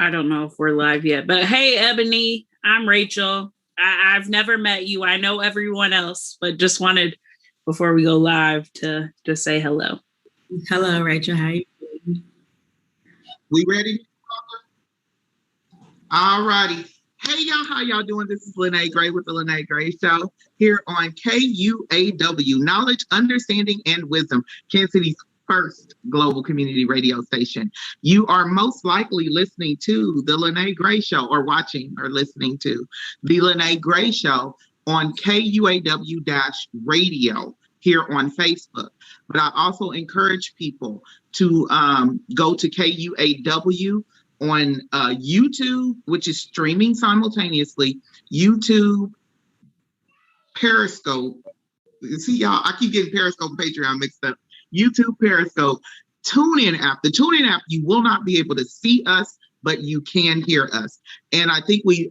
I don't know if we're live yet, but hey, Ebony, I'm Rachel. I've never met you. I know everyone else, but just wanted, before we go live, to just say hello. Hello, Rachel. How are you doing? We ready? All righty. Hey, y'all, how y'all doing? This is Lyne't Gray with the Lyne't Gray Show here on KUAW, Knowledge, Understanding, and Wisdom, Kansas City's first global community radio station. You are most likely listening to the Lyne't Gray Show, or watching or listening to the Lyne't Gray Show on KUAW-radio here on Facebook. But I also encourage people to go to KUAW on YouTube, which is streaming simultaneously, YouTube, Periscope. See, y'all, I keep getting Periscope and Patreon mixed up. YouTube, Periscope, TuneIn app. The TuneIn app, you will not be able to see us, but you can hear us. And I think we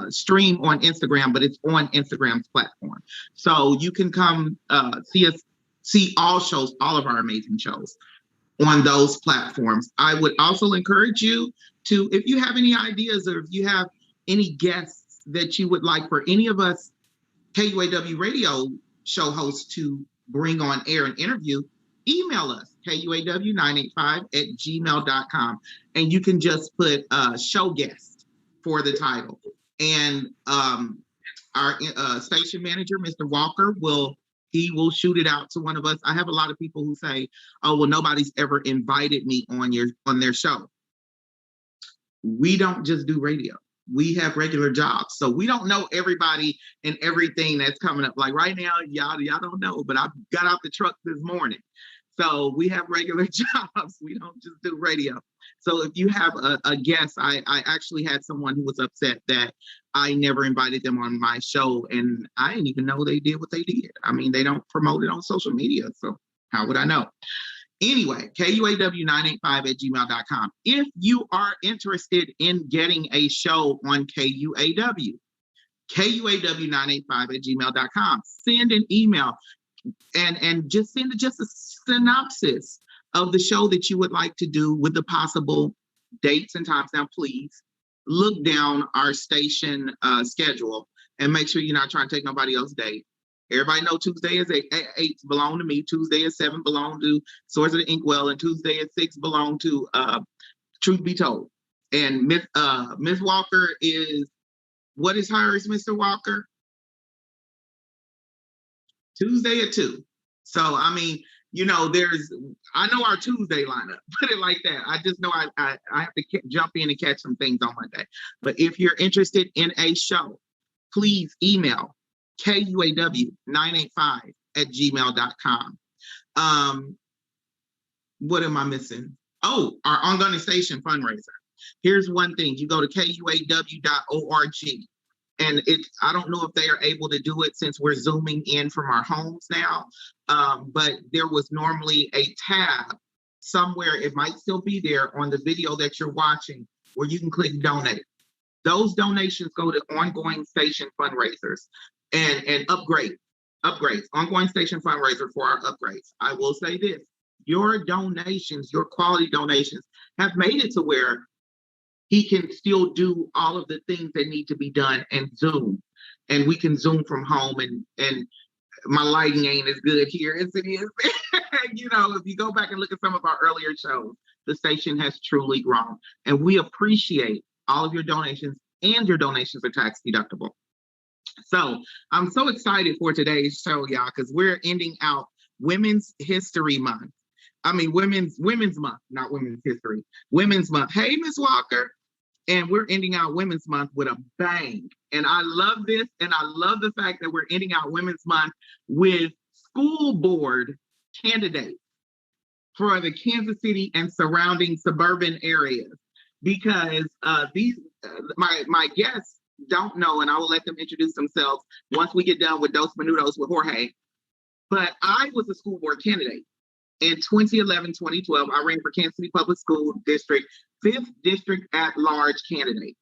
stream on Instagram, but it's on Instagram's platform. So you can come see us, see all shows, all of our amazing shows on those platforms. I would also encourage you to, if you have any ideas or if you have any guests that you would like for any of us KUAW radio show hosts to bring on air and interview, email us, KUAW985@gmail.com, and you can just put show guest for the title. And our station manager, Mr. Walker, will shoot it out to one of us. I have a lot of people who say, oh, well, nobody's ever invited me on their show. We don't just do radio. We have regular jobs. So we don't know everybody and everything that's coming up. Like right now, y'all don't know, but I got out the truck this morning. So we have regular jobs. We don't just do radio. So if you have a guest, I actually had someone who was upset that I never invited them on my show, and I didn't even know they did what they did. I mean, they don't promote it on social media, so how would I know? Anyway, KUAW985@gmail.com. If you are interested in getting a show on KUAW, KUAW985@gmail.com. Send an email and just send just a synopsis of the show that you would like to do with the possible dates and times. Now, please look down our station schedule and make sure you're not trying to take nobody else's date. Everybody know Tuesday is 8 belong to me. Tuesday is 7 belong to Swords of the Inkwell, and Tuesday is 6 belong to Truth Be Told. And Miss Walker is, what is hers, Mr. Walker? Tuesday at 2. So I mean, you know, I know our Tuesday lineup, put it like that. I just know I have to jump in and catch some things on Monday. But if you're interested in a show, please email KUAW985@gmail.com. What am I missing? Oh, our ongoing station fundraiser. Here's one thing. You go to KUAW.org. And I don't know if they are able to do it since we're Zooming in from our homes now, but there was normally a tab somewhere, it might still be there on the video that you're watching, where you can click donate. Those donations go to ongoing station fundraisers and upgrades, ongoing station fundraiser for our upgrades. I will say this, your donations, your quality donations have made it to where he can still do all of the things that need to be done and Zoom. And we can Zoom from home, and my lighting ain't as good here as it is. You know, if you go back and look at some of our earlier shows, the station has truly grown. And we appreciate all of your donations, and your donations are tax deductible. So I'm so excited for today's show, y'all, because we're ending out Women's History Month. I mean, Women's Month, not Women's History, Women's Month. Hey, Miss Walker. And we're ending out Women's Month with a bang. And I love this. And I love the fact that we're ending out Women's Month with school board candidates for the Kansas City and surrounding suburban areas. Because my guests don't know, and I will let them introduce themselves once we get done with Dos Minutos with Jorge. But I was a school board candidate. In 2011, 2012, I ran for Kansas City Public School District, 5th District at Large candidate.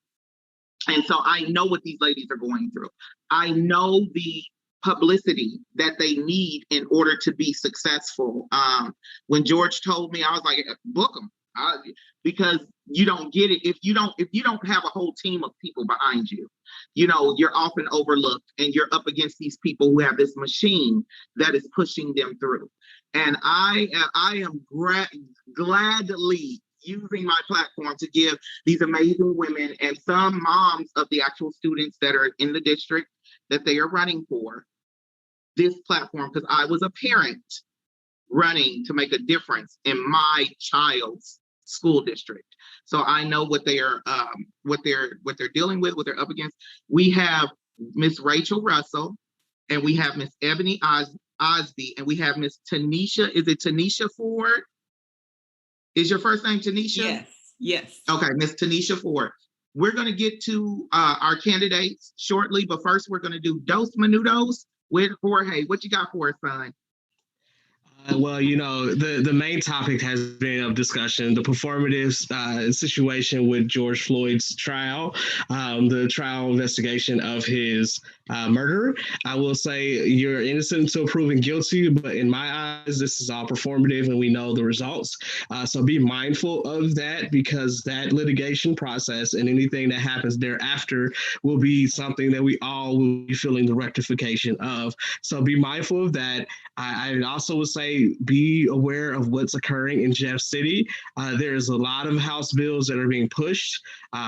And so I know what these ladies are going through. I know the publicity that they need in order to be successful. When George told me, I was like, book them. Because you don't get it if you don't have a whole team of people behind you. You're often overlooked, and you're up against these people who have this machine that is pushing them through. And I am gladly using my platform to give these amazing women and some moms of the actual students that are in the district that they are running for this platform, because I was a parent running to make a difference in my child's school district. So I know what they're dealing with, what they're up against. We have Miss Rachel Russell, and we have Miss Ebony Osby, and we have Miss Tanisha. Is it Tanisha Ford? Is your first name Tanisha? Yes. Okay, Miss Tanisha Ford. We're going to get to our candidates shortly, but first we're going to do Dos Minutos with Jorge. What you got for us, son? Well, the main topic has been of discussion, the performative situation with George Floyd's trial, the trial investigation of his murder. I will say you're innocent until proven guilty, but in my eyes, this is all performative, and we know the results. So be mindful of that, because that litigation process and anything that happens thereafter will be something that we all will be feeling the rectification of. So be mindful of that. I also would say be aware of what's occurring in Jeff City. There's a lot of House bills that are being pushed.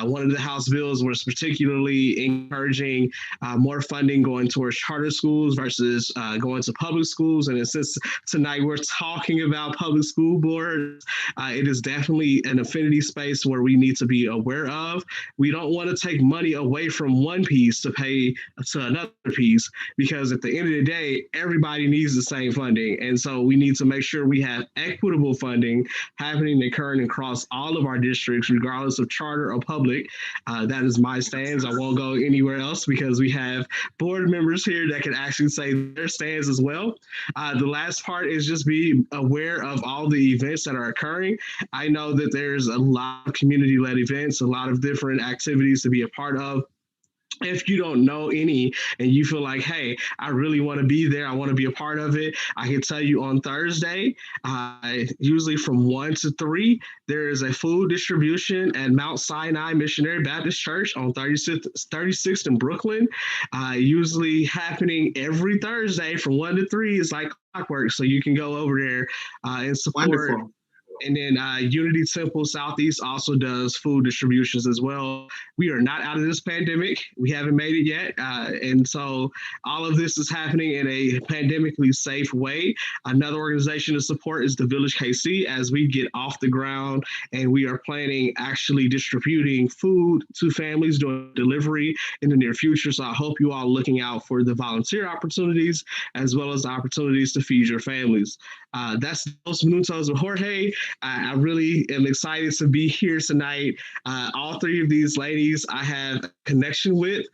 One of the House bills was particularly encouraging more funding going towards charter schools versus going to public schools. And since tonight we're talking about public school boards, it is definitely an affinity space where we need to be aware of. We don't want to take money away from one piece to pay to another piece, because at the end of the day, everybody needs the same funding. And so we need to make sure we have equitable funding happening and occurring across all of our districts, regardless of charter or public. That is my stance. I won't go anywhere else, because we have board members here that can actually say their stance as well. The last part is just be aware of all the events that are occurring. I know that there's a lot of community-led events, a lot of different activities to be a part of. If you don't know any and you feel like, hey, I really want to be there, I want to be a part of it, I can tell you on Thursday, usually from 1 to 3, there is a food distribution at Mount Sinai Missionary Baptist Church on 36th in Brooklyn, usually happening every Thursday from 1 to 3. It's like clockwork, so you can go over there and support. Wonderful. And then Unity Temple Southeast also does food distributions as well. We are not out of this pandemic. We haven't made it yet. And so all of this is happening in a pandemically safe way. Another organization to support is the Village KC, as we get off the ground, and we are planning actually distributing food to families doing delivery in the near future. So I hope you all are looking out for the volunteer opportunities as well as opportunities to feed your families. That's Dos Minutos with Jorge. I really am excited to be here tonight. All three of these ladies I have a connection with,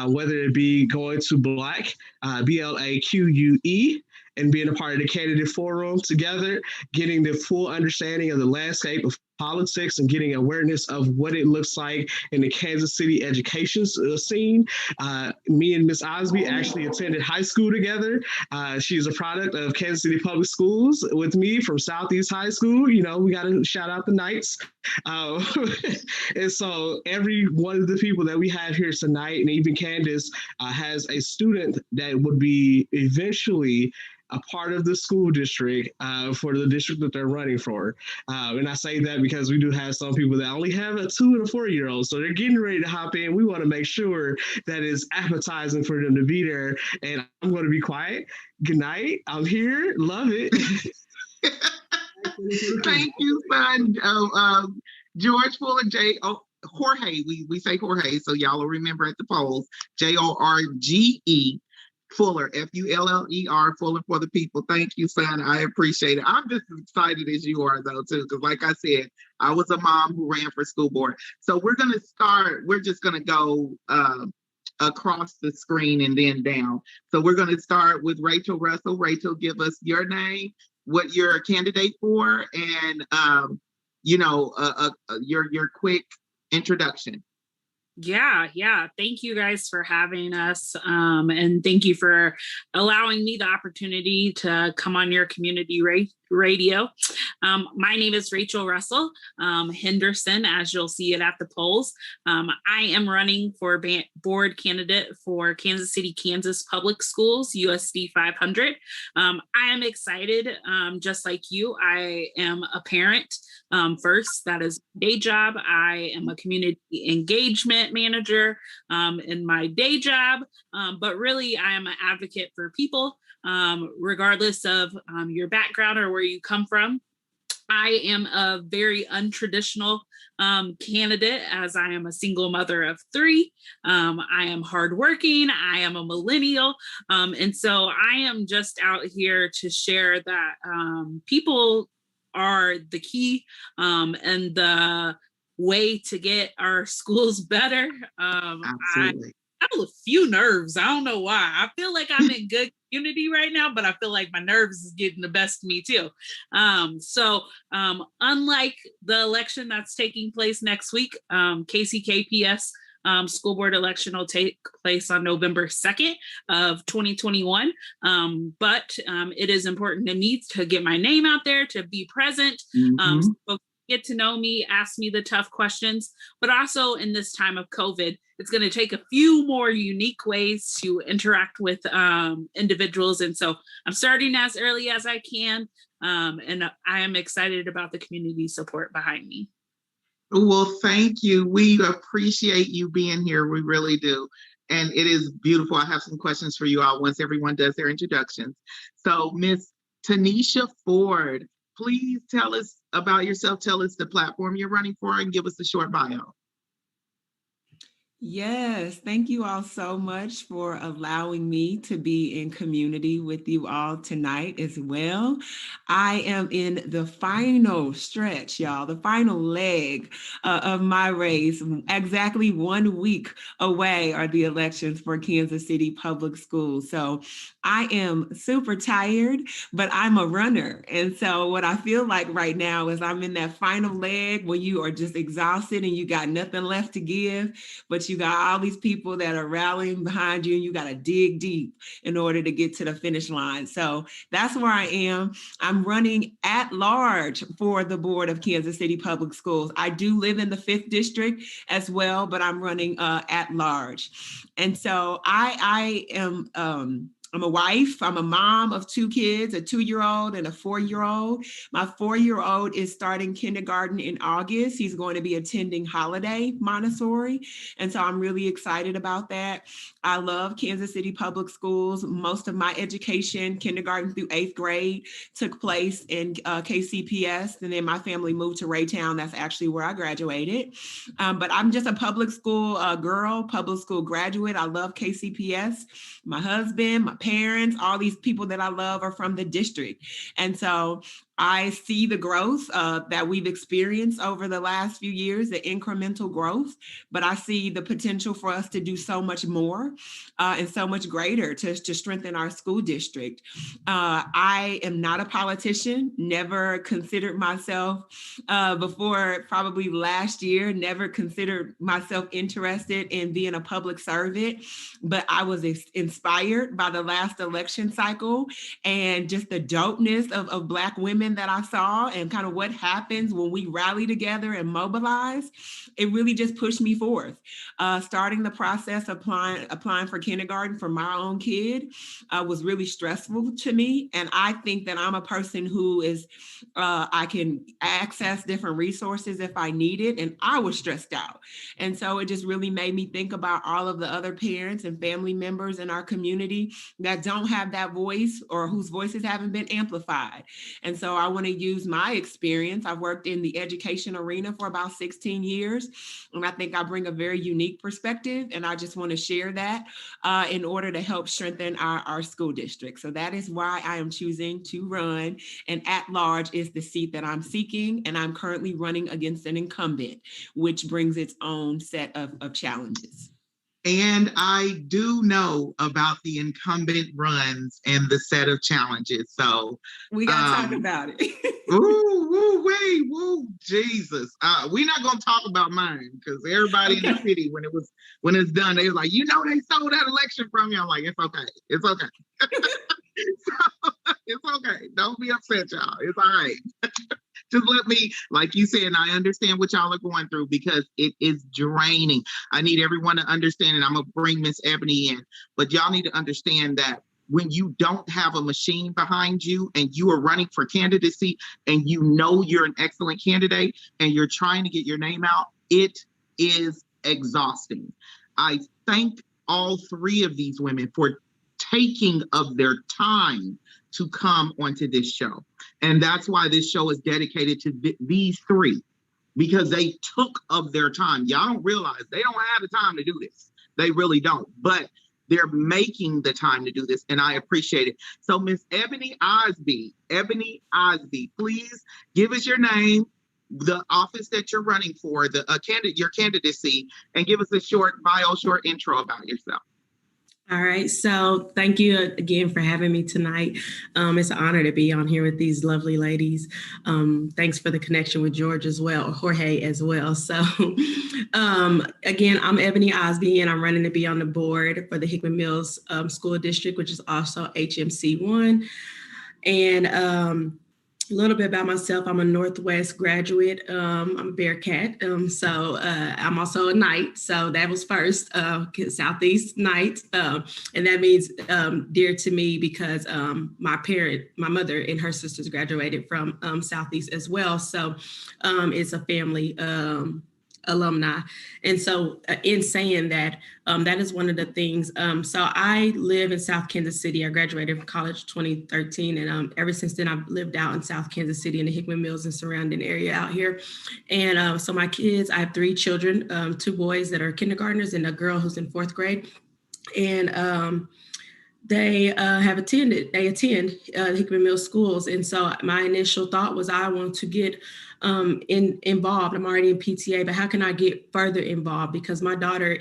whether it be going to Black, BLAQUE, and being a part of the candidate forum together, getting the full understanding of the landscape of politics and getting awareness of what it looks like in the Kansas City education scene. Me and Miss Osby actually attended high school together. She's a product of Kansas City Public Schools with me from Southeast High School. We got to shout out the Knights. And so every one of the people that we have here tonight, and even Candace, has a student that would be eventually a part of the school district for the district that they're running for. And I say that because we do have some people that only have a 2 and a 4-year-old. So they're getting ready to hop in. We want to make sure that it's appetizing for them to be there. And I'm going to be quiet. Good night. I'm here. Love it. Thank you, son. George Fuller, Jorge. We say Jorge, so y'all will remember at the polls. Jorge Fuller, Fuller, Fuller for the people. Thank you, son. I appreciate it. I'm just as excited as you are, though, too, because like I said, I was a mom who ran for school board. So we're going to start. We're just going to go across the screen and then down. So we're going to start with Rachel Russell. Rachel, give us your name, what you're a candidate for, and your quick introduction. Yeah. Thank you guys for having us. And thank you for allowing me the opportunity to come on your community Radio. My name is Rachel Russell Henderson, as you'll see it at the polls. I am running for board candidate for Kansas City, Kansas Public Schools, USD 500. I am excited, just like you. I am a parent first. That is my day job. I am a community engagement manager in my day job, but really I am an advocate for people. Regardless of your background or where you come from. I am a very untraditional candidate, as I am a single mother of 3. I am hardworking. I am a millennial. And so I am just out here to share that people are the key and the way to get our schools better. Absolutely. I have a few nerves. I don't know why. I feel like I'm in good community right now, but I feel like my nerves is getting the best of me too. So unlike the election that's taking place next week, KCKPS school board election will take place on November 2nd of 2021. But it is important to me to get my name out there, to be present. So get to know me, ask me the tough questions, but also in this time of COVID, it's going to take a few more unique ways to interact with individuals. And so I'm starting as early as I can. And I am excited about the community support behind me. Well, thank you. We appreciate you being here. We really do. And it is beautiful. I have some questions for you all once everyone does their introductions. So Miss Tanisha Ford, please tell us about yourself. Tell us the platform you're running for and give us a short bio. Yes, thank you all so much for allowing me to be in community with you all tonight as well. I am in the final stretch, y'all, the final leg of my race. Exactly 1 week away are the elections for Kansas City Public Schools. So I am super tired, but I'm a runner. And so what I feel like right now is I'm in that final leg where you are just exhausted and you got nothing left to give, but you got all these people that are rallying behind you and you got to dig deep in order to get to the finish line. So that's where I am. I'm running at large for the board of Kansas City Public Schools. I do live in the 5th district as well, but I'm running at large. And so I am I'm a wife. I'm a mom of 2 kids, a 2-year-old and a 4-year-old. My 4-year-old is starting kindergarten in August. He's going to be attending Holiday Montessori. And so I'm really excited about that. I love Kansas City Public Schools. Most of my education, kindergarten through 8th grade, took place in KCPS. And then my family moved to Raytown. That's actually where I graduated. But I'm just a public school girl, public school graduate. I love KCPS. My husband, my parents, all these people that I love are from the district. And so I see the growth that we've experienced over the last few years, the incremental growth, but I see the potential for us to do so much more and so much greater to strengthen our school district. I am not a politician, never considered myself before probably last year, never considered myself interested in being a public servant, but I was inspired by the last election cycle and just the dopeness of Black women that I saw and kind of what happens when we rally together and mobilize. It really just pushed me forth. Starting the process of applying for kindergarten for my own kid was really stressful to me. And I think that I'm a person who is, I can access different resources if I need it. And I was stressed out. And so it just really made me think about all of the other parents and family members in our community that don't have that voice or whose voices haven't been amplified. And so I want to use my experience. I've worked in the education arena for about 16 years, and I think I bring a very unique perspective, and I just want to share that in order to help strengthen our school district. So that is why I am choosing to run, and at large is the seat that I'm seeking, and I'm currently running against an incumbent, which brings its own set of challenges. And I do know about the incumbent runs and the set of challenges. So we got to talk about it. Woo, Jesus. We're not going to talk about mine because everybody in the city, when it's done, they was like, they stole that election from you. I'm like, it's okay. It's okay. It's okay. Don't be upset, y'all. It's all right. Just let me, like you said, and I understand what y'all are going through because it is draining. I need everyone to understand, and I'm going to bring Miss Ebony in, but y'all need to understand that when you don't have a machine behind you and you are running for candidacy and you know you're an excellent candidate and you're trying to get your name out, it is exhausting. I thank all three of these women for taking of their time to come onto this show. And that's why this show is dedicated to these three, because they took of their time. Y'all don't realize they don't have the time to do this. They really don't. But they're making the time to do this, and I appreciate it. So Miss Ebony Osby, please give us your name, the office that you're running for, your candidacy, and give us a short intro about yourself. All right. So thank you again for having me tonight. It's an honor to be on here with these lovely ladies. Thanks for the connection with Jorge as well. So again, I'm Ebony Osby, and I'm running to be on the board for the Hickman Mills School District, which is also HMC1. And a little bit about myself. I'm a Northwest graduate. I'm a Bearcat. So I'm also a Knight. So that was first, Southeast Knight. And that means dear to me because my mother and her sisters graduated from Southeast as well. So it's a family alumni. And so in saying that, that is one of the things. So I live in South Kansas City. I graduated from college 2013. And ever since then, I've lived out in South Kansas City in the Hickman Mills and surrounding area out here. And so my kids, I have 3 children, 2 boys that are kindergartners and a girl who's in 4th grade. And they attend Hickman Mills schools. And so my initial thought was I want to get involved. I'm already in PTA, but how can I get further involved? Because my daughter,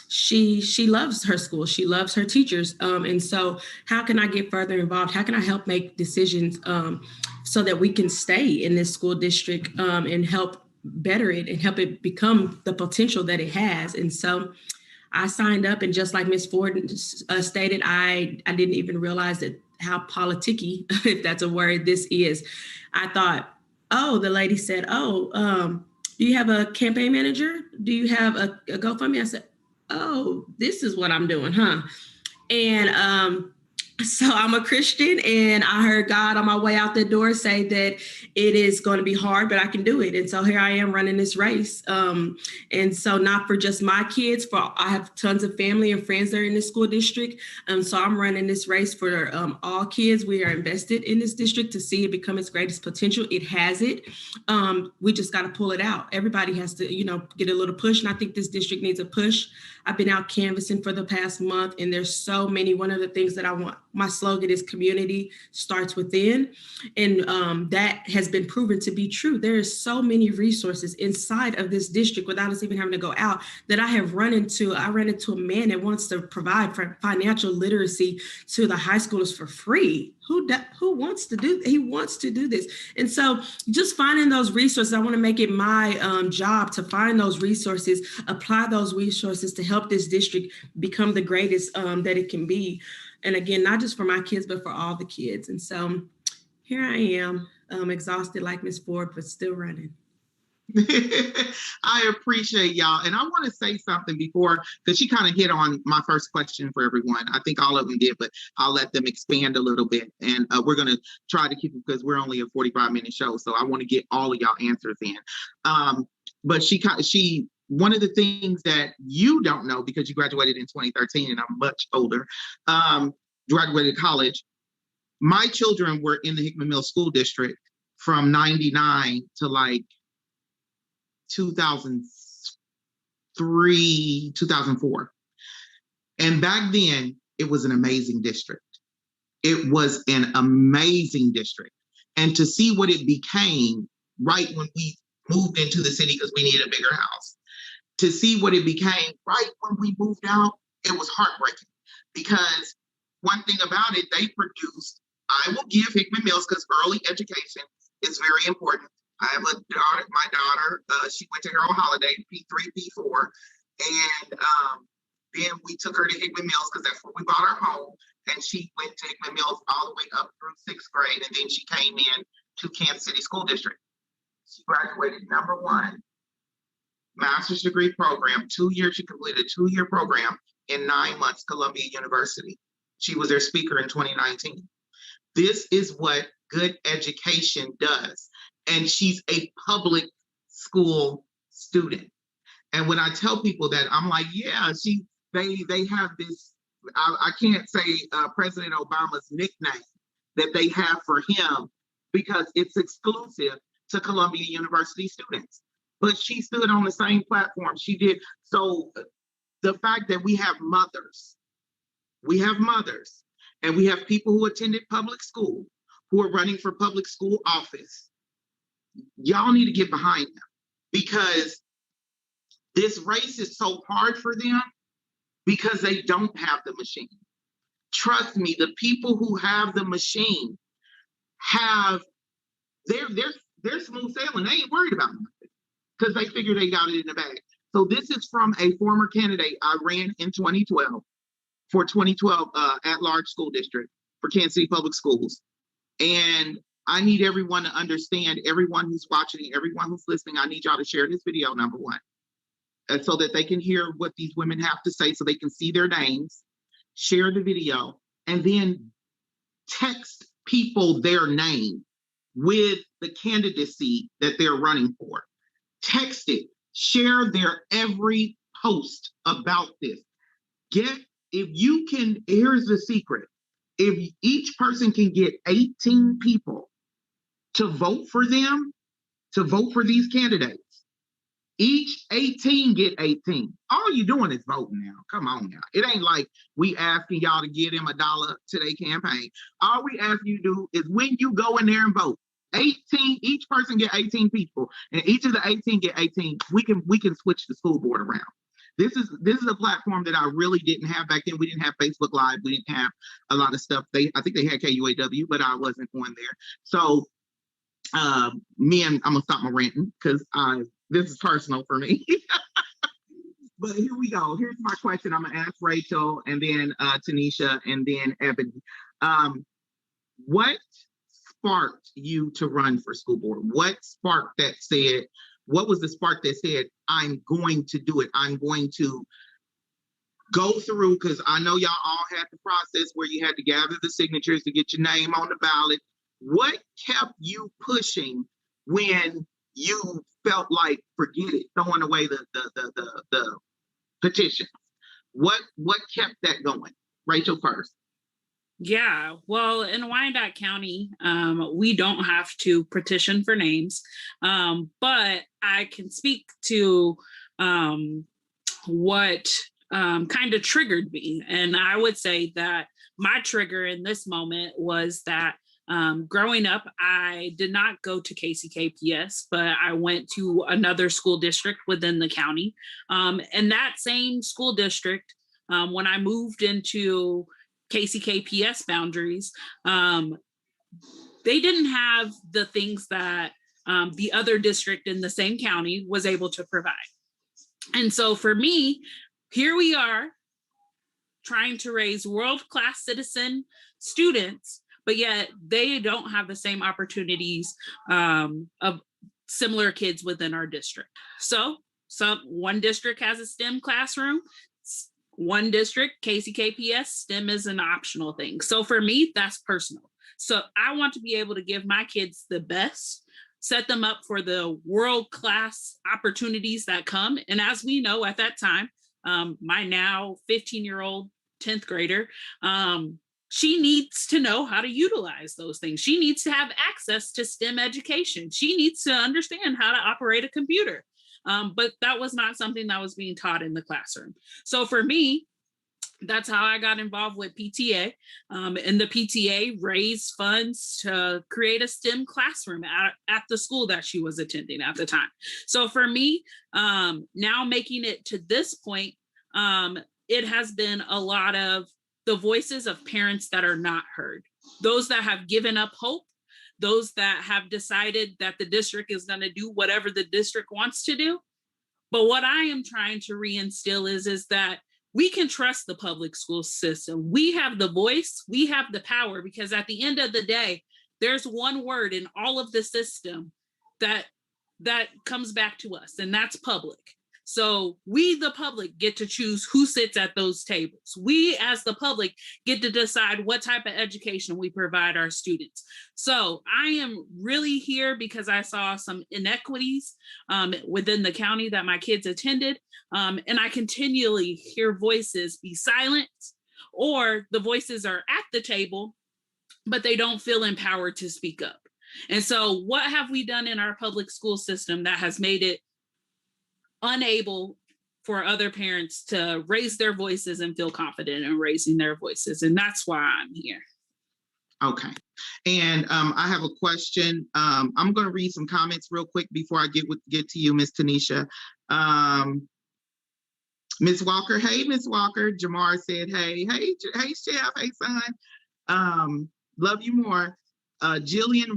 she loves her school. She loves her teachers. And so how can I get further involved? How can I help make decisions so that we can stay in this school district and help better it and help it become the potential that it has? And so I signed up, and just like Ms. Ford stated, I didn't even realize that how politicky, if that's a word, this is. I thought, the lady said, do you have a campaign manager? Do you have a GoFundMe? I said, this is what I'm doing, huh? And so I'm a Christian, and I heard God on my way out the door say that it is going to be hard, but I can do it. And so here I am running this race. And so not for just my kids, I have tons of family and friends that are in this school district. So I'm running this race for all kids. We are invested in this district to see it become its greatest potential. It has it. We just got to pull it out. Everybody has to, get a little push. And I think this district needs a push. I've been out canvassing for the past month, and there's so many. One of the things that I want, my slogan is community starts within. And that has been proven to be true. There is so many resources inside of this district without us even having to go out that I have run into. I ran into a man that wants to provide for financial literacy to the high schoolers for free. Who wants to do? He wants to do this. And so just finding those resources, I want to make it my job to find those resources, apply those resources to help this district become the greatest that it can be. And again, not just for my kids, but for all the kids. And so here I am, exhausted like Ms. Ford, but still running. I appreciate y'all. And I want to say something before, because she kind of hit on my first question for everyone. I think all of them did, but I'll let them expand a little bit. And we're going to try to keep it because we're only a 45-minute show. So I want to get all of y'all answers in. But she one of the things that you don't know, because you graduated in 2013 and I'm much older, graduated college. My children were in the Hickman Mills School District from 99 to like 2003, 2004. And back then, it was an amazing district. It was an amazing district. And to see what it became right when we moved into the city because we needed a bigger house, to see what it became right when we moved out, it was heartbreaking. Because one thing about it, they produced, I will give Hickman Mills, because early education is very important. I have a daughter, my daughter, she went to Harold Holiday, P3, P4, and then we took her to Hickman Mills because that's where we bought our home, and and she went to Hickman Mills all the way up through 6th grade, and then she came in to Kansas City School District. She graduated #1 master's degree program, 2 years. She completed a 2-year program in 9 months, Columbia University. She was their speaker in 2019. This is what good education does. And she's a public school student. And when I tell people that, I'm like, yeah, they have this, I can't say President Obama's nickname that they have for him because it's exclusive to Columbia University students. But she stood on the same platform she did. So the fact that we have mothers, and we have people who attended public school, who are running for public school office, y'all need to get behind them, because this race is so hard for them because they don't have the machine. Trust me, the people who have the machine they're smooth sailing. They ain't worried about nothing because they figure they got it in the bag. So this is from a former candidate I ran in 2012 for 2012 at-large school district for Kansas City Public Schools. And I need everyone to understand, everyone who's watching, everyone who's listening, I need y'all to share this video, #1, and so that they can hear what these women have to say, so they can see their names. Share the video, and then text people their name with the candidacy that they're running for. Text it. Share their every post about this. If you can, here's the secret. If each person can get 18 people to vote for them, to vote for these candidates, each 18 get 18. All you're doing is voting now. Come on now. It ain't like we asking y'all to give them $1 to their campaign. All we ask you to do is, when you go in there and vote, 18, each person get 18 people, and each of the 18 get 18. We can switch the school board around. This is a platform that I really didn't have back then. We didn't have Facebook Live. We didn't have a lot of stuff. I think they had KUAW, but I wasn't on there. So I'm gonna stop my ranting because this is personal for me. But here we go. Here's my question. I'm gonna ask Rachel, and then Tanisha, and then Ebony. What sparked you to run for school board? What was the spark that said, I'm going to do it? I'm going to go through, because I know y'all all had the process where you had to gather the signatures to get your name on the ballot. What kept you pushing when you felt like, forget it, throwing away the petition? What kept that going? Rachel first. Yeah, well, in Wyandotte County, we don't have to petition for names, but I can speak to what kind of triggered me. And I would say that my trigger in this moment was that growing up, I did not go to KCKPS, but I went to another school district within the county. And that same school district, when I moved into KCKPS boundaries, they didn't have the things that the other district in the same county was able to provide. And so for me, here we are trying to raise world-class citizen students, but yet they don't have the same opportunities of similar kids within our district. So one district has a STEM classroom. One district, KCKPS, STEM is an optional thing. So for me, that's personal. So I want to be able to give my kids the best, set them up for the world-class opportunities that come. And as we know at that time, my now 15-year-old 10th grader, she needs to know how to utilize those things. She needs to have access to STEM education. She needs to understand how to operate a computer. But that was not something that was being taught in the classroom. So for me, that's how I got involved with PTA. And the PTA raised funds to create a STEM classroom at the school that she was attending at the time. So for me, now making it to this point, it has been a lot of the voices of parents that are not heard, those that have given up hope, those that have decided that the district is going to do whatever the district wants to do. But what I am trying to reinstill is that we can trust the public school system. We have the voice, we have the power, because at the end of the day, there's one word in all of the system that comes back to us, and that's public. So we, the public, get to choose who sits at those tables. We, as the public, get to decide what type of education we provide our students. So I am really here because I saw some inequities within the county that my kids attended. And I continually hear voices be silent, or the voices are at the table, but they don't feel empowered to speak up. And so what have we done in our public school system that has made it unable for other parents to raise their voices and feel confident in raising their voices? And that's why I'm here. Okay. And I have a question. I'm going to read some comments real quick before I get to you, Miss Tanisha. Miss Walker, hey, Miss Walker. Jamar said, hey, Chef, hey, son. Love you more. Jillian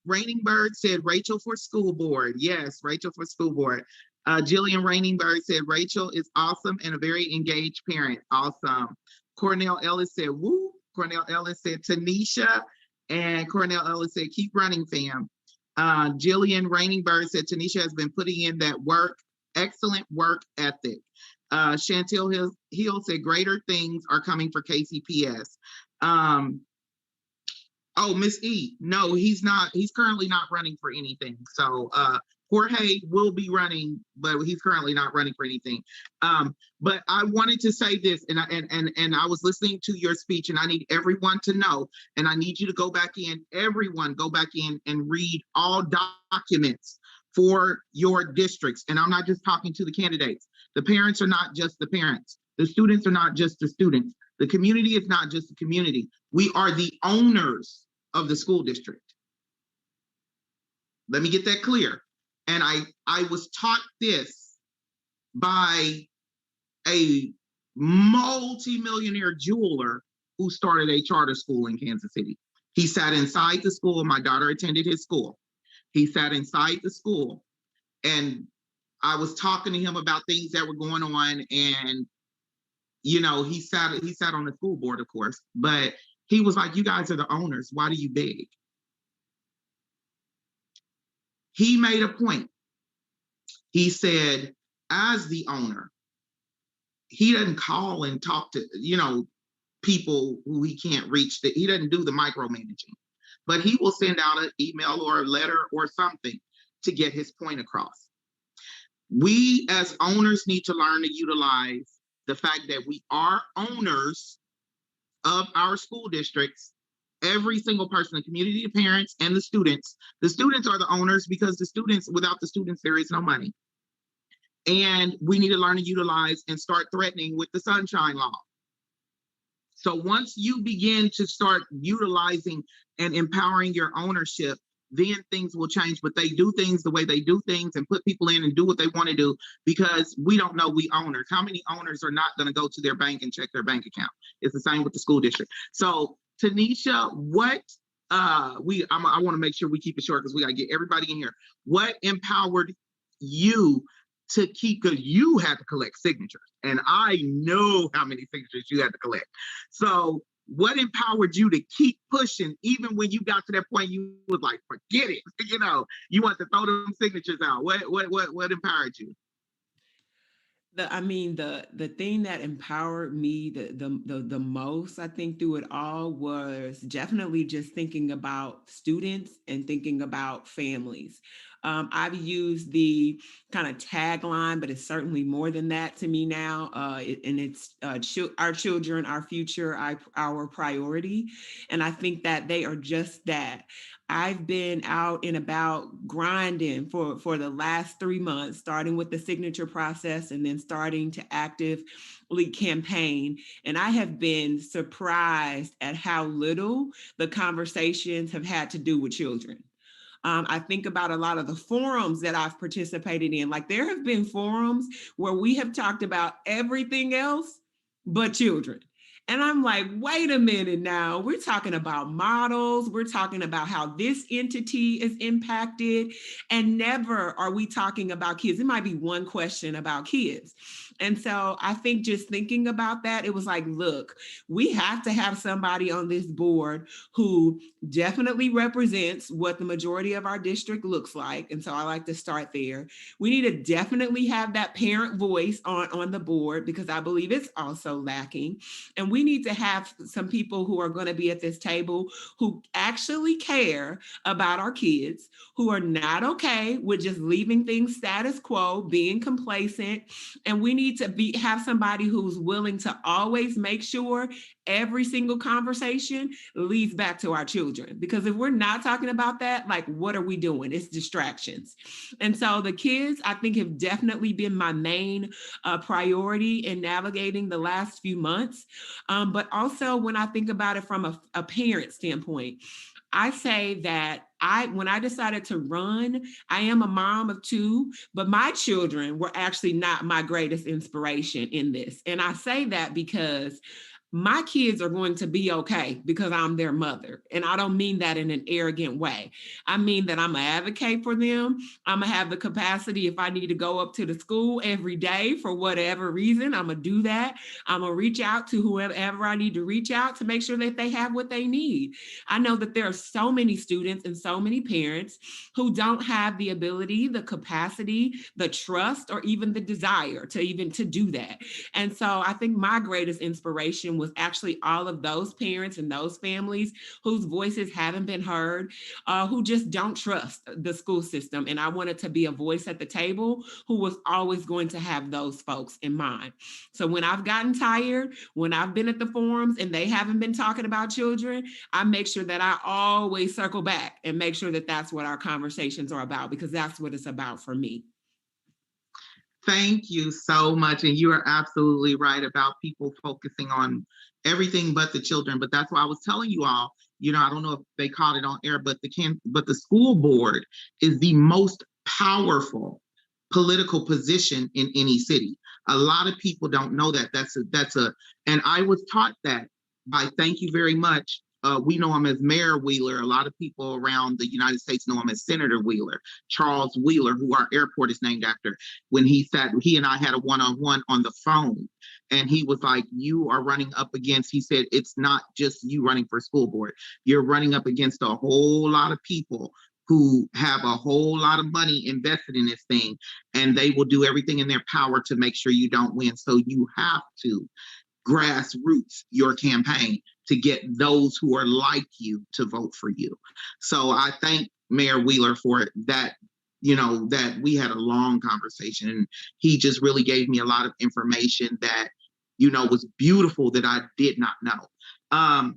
Rainingbird said Rachel for school board. Yes, Rachel for school board. Jillian Rainingbird said Rachel is awesome and a very engaged parent. Awesome. Cornell Ellis said woo. Cornell Ellis said Tanisha. And Cornell Ellis said keep running, fam. Jillian Rainingbird said Tanisha has been putting in that work. Excellent work ethic. Chantel Hill said greater things are coming for KCPS. Oh, Miss E, no, he's not. He's currently not running for anything. So Jorge will be running, but he's currently not running for anything. But I wanted to say this, and I was listening to your speech, and I need everyone to know, and I need you to go back in. Everyone, go back in and read all documents for your districts. And I'm not just talking to the candidates. The parents are not just the parents. The students are not just the students. The community is not just the community. We are the owners of the school district. Let me get that clear. And I was taught this by a multi-millionaire jeweler who started a charter school in Kansas City. He sat inside the school. My daughter attended his school. He sat inside the school, and I was talking to him about things that were going on, and you know, he sat on the school board, of course, but he was like, you guys are the owners. Why do you beg? He made a point. He said, as the owner, he doesn't call and talk to, you know, people who he can't reach. He doesn't do the micromanaging, but he will send out an email or a letter or something to get his point across. We as owners need to learn to utilize the fact that we are owners of our school districts. Every single person, the community, the parents, and the students. The students are the owners because the students, without the students, there is no money. And we need to learn to utilize and start threatening with the Sunshine Law. So once you begin to start utilizing and empowering your ownership, then things will change. But they do things the way they do things and put people in and do what they want to do because we don't know we owners. How many owners are not going to go to their bank and check their bank account? It's the same with the school district. So Tanisha, what I want to make sure we keep it short because we got to get everybody in here. What empowered you to keep, because you had to collect signatures, and I know how many signatures you had to collect. So what empowered you to keep pushing even when you got to that point you was like, forget it, you know, you want to throw them signatures out? What empowered you? The thing that empowered me the most, I think, through it all was definitely just thinking about students and thinking about families. I've used the kind of tagline, but it's certainly more than that to me now. And it's our children, our future, our priority. And I think that they are just that. I've been out and about grinding for the last 3 months, starting with the signature process and then starting to actively campaign. And I have been surprised at how little the conversations have had to do with children. I think about a lot of the forums that I've participated in. Like, there have been forums where we have talked about everything else but children. And I'm like, wait a minute now, we're talking about models, we're talking about how this entity is impacted, and never are we talking about kids. It might be one question about kids. And so I think just thinking about that, it was like, look, we have to have somebody on this board who definitely represents what the majority of our district looks like. And so I like to start there. We need to definitely have that parent voice on the board, because I believe it's also lacking. And we need to have some people who are going to be at this table who actually care about our kids, who are not okay with just leaving things status quo, being complacent. And we need to have somebody who's willing to always make sure every single conversation leads back to our children. Because if we're not talking about that, like, what are we doing? It's distractions. And so the kids, I think, have definitely been my main priority in navigating the last few months. But also when I think about it from a parent standpoint, I say that when I decided to run, I am a mom of two, but my children were actually not my greatest inspiration in this. And I say that because my kids are going to be okay because I'm their mother. And I don't mean that in an arrogant way. I mean that I'm going to advocate for them. I'm going to have the capacity, if I need to go up to the school every day for whatever reason, I'm going to do that. I'm going to reach out to whoever I need to reach out to make sure that they have what they need. I know that there are so many students and so many parents who don't have the ability, the capacity, the trust, or even the desire to do that. And so I think my greatest inspiration was actually all of those parents and those families whose voices haven't been heard, who just don't trust the school system. And I wanted to be a voice at the table who was always going to have those folks in mind. So when I've gotten tired, when I've been at the forums and they haven't been talking about children, I make sure that I always circle back and make sure that that's what our conversations are about, because that's what it's about for me. Thank you so much. And you are absolutely right about people focusing on everything but the children. But that's why I was telling you all, I don't know if they caught it on air, but the school board is the most powerful political position in any city. A lot of people don't know that. And I was taught that by, thank you very much. We know him as Mayor Wheeler. A lot of people around the United States know him as Senator Wheeler, Charles Wheeler, who our airport is named after. When he and I had a one-on-one on the phone, and he was like, you are running up against, he said, it's not just you running for school board. You're running up against a whole lot of people who have a whole lot of money invested in this thing, and they will do everything in their power to make sure you don't win. So you have to grassroots your campaign to get those who are like you to vote for you. So I thank Mayor Wheeler for that, that we had a long conversation, and he just really gave me a lot of information that, was beautiful that I did not know.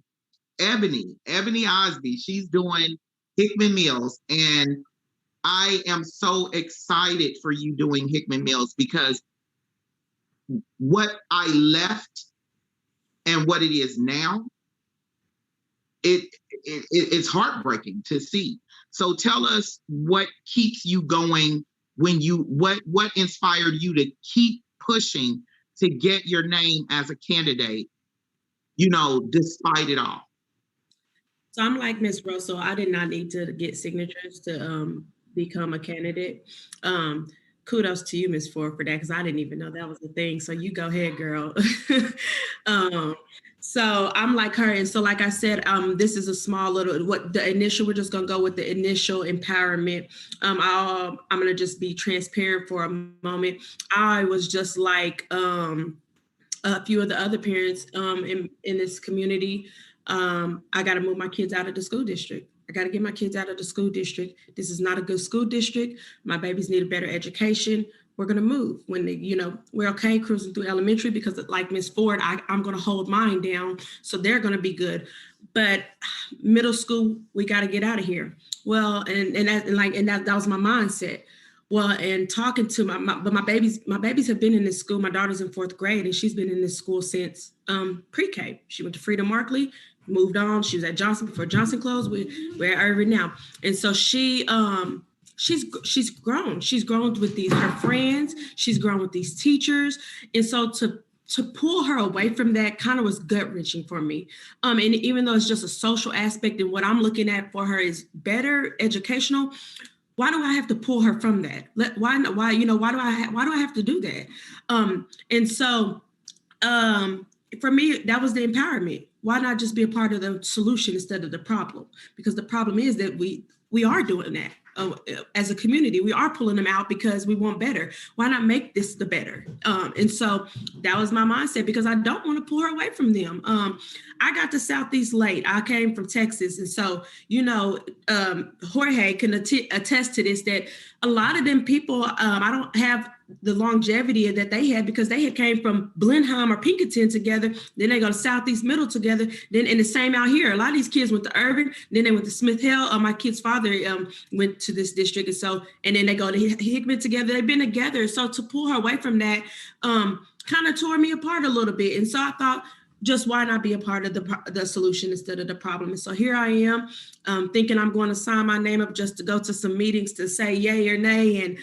Ebony Osby, she's doing Hickman Mills, and I am so excited for you doing Hickman Mills, because what I left and what it is now, it's heartbreaking to see. So tell us what keeps you going, what inspired you to keep pushing to get your name as a candidate, despite it all. So I'm like Ms. Russell. I did not need to get signatures to become a candidate. Kudos to you, Ms. Ford, for that, because I didn't even know that was a thing. So you go ahead, girl. So I'm like her. And so, like I said, this is a small little, we're just going to go with the initial empowerment. I'm going to just be transparent for a moment. I was just like a few of the other parents in this community. I got to move my kids out of the school district. I got to get my kids out of the school district. This is not a good school district. My babies need a better education. We're going to move when we're okay cruising through elementary, because like Ms. Ford, I'm going to hold mine down. So they're going to be good. But middle school, we got to get out of here. Well, that was my mindset. Well, and talking to my babies have been in this school. My daughter's in 4th grade, and she's been in this school since pre-K. She went to Freedom Markley, moved on. She was at Johnson before Johnson closed. We're at Irving now. And so she's grown. She's grown with her friends. She's grown with these teachers. And so to pull her away from that kind of was gut-wrenching for me. And even though it's just a social aspect, and what I'm looking at for her is better educational, why do I have to pull her from that? Why do I have to do that? And so for me, that was the empowerment. Why not just be a part of the solution instead of the problem? Because the problem is that we are doing that. As a community, we are pulling them out because we want better. Why not make this the better? And so that was my mindset, because I don't want to pull her away from them. I got to Southeast late. I came from Texas. And so, Jorge can attest to this, that a lot of them people, I don't have the longevity that they had, because they had came from Blenheim or Pinkerton together. Then they go to Southeast Middle together. Then, and the same out here. A lot of these kids went to Urban. Then they went to Smith Hill. My kid's father went to this district. And then they go to Hickman together. They've been together. So to pull her away from that kind of tore me apart a little bit. And so I thought, just why not be a part of the solution instead of the problem? And so here I am thinking I'm going to sign my name up just to go to some meetings to say yay or nay.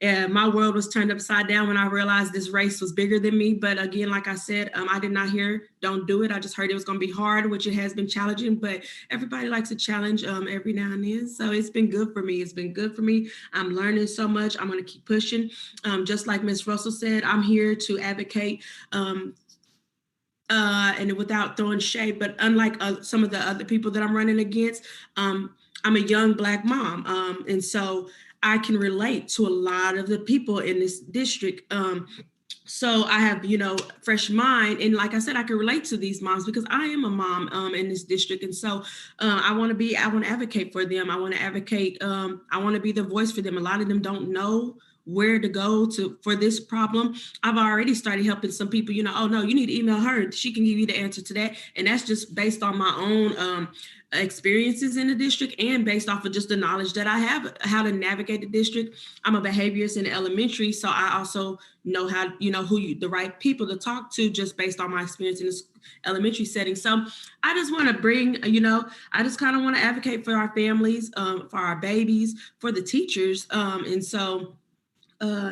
And my world was turned upside down when I realized this race was bigger than me. But again, like I said, I did not hear, don't do it. I just heard it was going to be hard, which it has been challenging, but everybody likes a challenge every now and then. So it's been good for me. It's been good for me. I'm learning so much. I'm going to keep pushing. Just like Ms. Russell said, I'm here to advocate and without throwing shade, but unlike some of the other people that I'm running against, I'm a young Black mom. And so I can relate to a lot of the people in this district. So I have, fresh mind. And like I said, I can relate to these moms because I am a mom in this district. And so I want to advocate for them. I want to advocate. I want to be the voice for them. A lot of them don't know where to go for this problem. I've already started helping some people, oh no, you need to email her. She can give you the answer to that. And that's just based on my own experiences in the district and based off of just the knowledge that I have, how to navigate the district. I'm a behaviorist in elementary, so I also know how, the right people to talk to just based on my experience in this elementary setting. So I just want to bring, I just kind of want to advocate for our families, for our babies, for the teachers. And so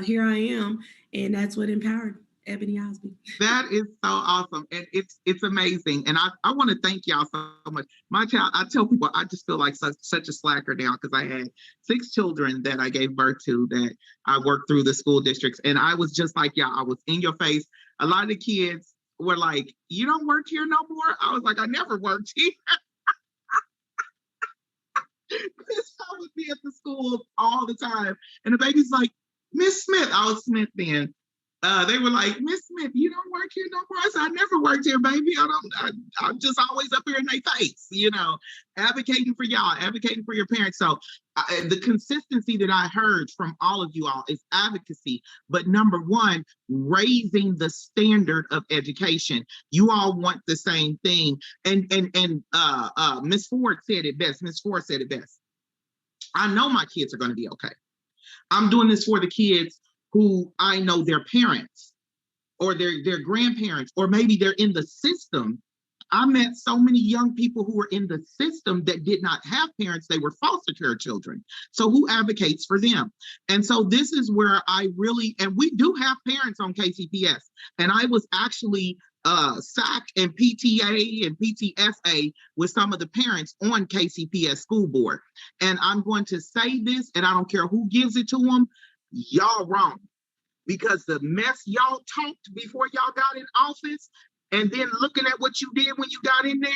here I am, and that's what empowered Ebony Osby. That is so awesome, and it's amazing. And I want to thank y'all so much. My child, I tell people, I just feel like such a slacker now because I had 6 children that I gave birth to that I worked through the school districts, and I was just like y'all. I was in your face. A lot of the kids were like, "You don't work here no more." I was like, "I never worked here." I would be at the school all the time, and the baby's like, "Miss Smith," I was Smith then. They were like, "Miss Smith, you don't work here no more." I said, "I never worked here, baby. I'm just always up here in their face, advocating for y'all, advocating for your parents." So the consistency that I heard from all of you all is advocacy. But number one, raising the standard of education. You all want the same thing. And Ms. Ford said it best. Ms. Ford said it best. I know my kids are going to be okay. I'm doing this for the kids who I know their parents or their grandparents, or maybe they're in the system. I met so many young people who were in the system that did not have parents. They were foster care children. So who advocates for them? And so this is where I really, and we do have parents on KCPS. And I was actually SAC and PTA and PTSA with some of the parents on KCPS school board. And I'm going to say this, and I don't care who gives it to them, y'all wrong. Because the mess y'all talked before y'all got in office, and then looking at what you did when you got in there,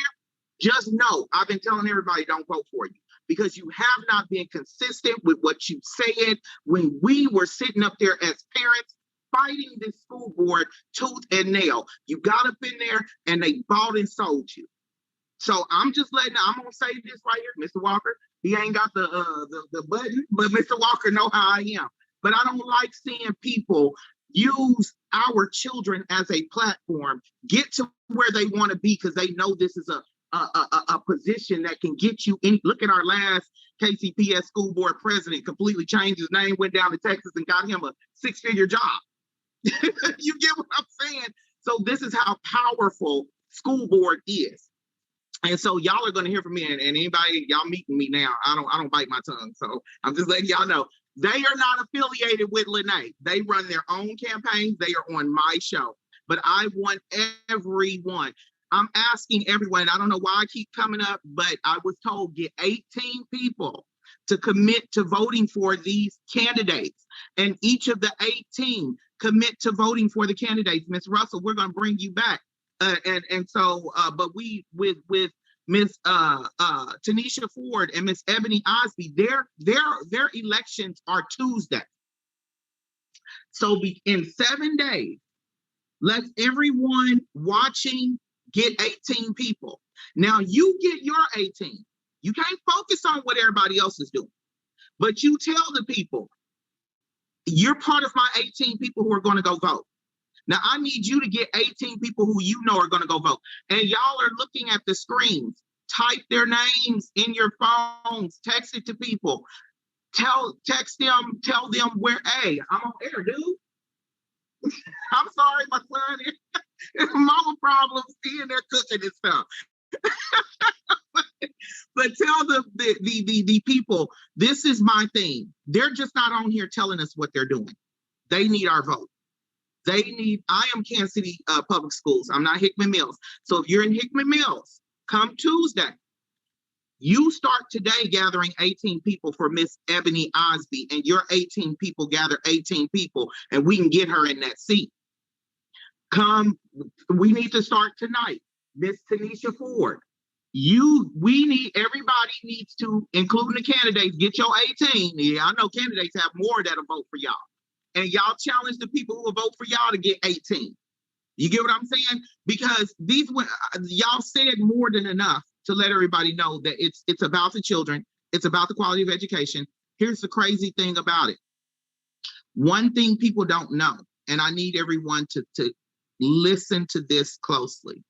just know, I've been telling everybody, don't vote for you. Because you have not been consistent with what you said when we were sitting up there as parents, fighting this school board tooth and nail. You got up in there and they bought and sold you. So I'm just I'm gonna say this right here, Mr. Walker. He ain't got the button, but Mr. Walker know how I am. But I don't like seeing people use our children as a platform, get to where they want to be because they know this is a position that can get you in. Look at our last KCPS school board president, completely changed his name, went down to Texas and got him a 6-figure job. You get what I'm saying? So this is how powerful school board is. And so y'all are going to hear from me, and anybody, y'all meeting me now, I don't bite my tongue. So I'm just letting y'all know. They are not affiliated with Lyne't. They run their own campaigns. They are on my show. But I want everyone. I'm asking everyone. I don't know why I keep coming up, but I was told get 18 people to commit to voting for these candidates. And each of the 18 commit to voting for the candidates. Ms. Russell, we're going to bring you back. But we with Ms. Tanisha Ford and Ms. Ebony Osby, their elections are Tuesday. So in 7 days, let everyone watching get 18 people. Now you get your 18. You can't focus on what everybody else is doing, but you tell the people, you're part of my 18 people who are going to go vote. Now I need you to get 18 people who you know are going to go vote. And y'all are looking at the screens. Type their names in your phones, text it to people. Tell them where, hey, I'm on air, dude. I'm sorry, my son is mama problems, he in there cooking and stuff. But tell the people, this is my thing. They're just not on here telling us what they're doing. They need our vote. I am Kansas City Public Schools. I'm not Hickman Mills. So if you're in Hickman Mills, come Tuesday. You start today gathering 18 people for Miss Ebony Osby, and your 18 people gather 18 people, and we can get her in that seat. We need to start tonight. Miss Tanisha Ford, everybody needs to, including the candidates, get your 18. Yeah, I know candidates have more that'll vote for y'all. And y'all challenge the people who will vote for y'all to get 18. You get what I'm saying? Because y'all said more than enough to let everybody know that it's about the children. It's about the quality of education. Here's the crazy thing about it. One thing people don't know, and I need everyone to listen to this closely.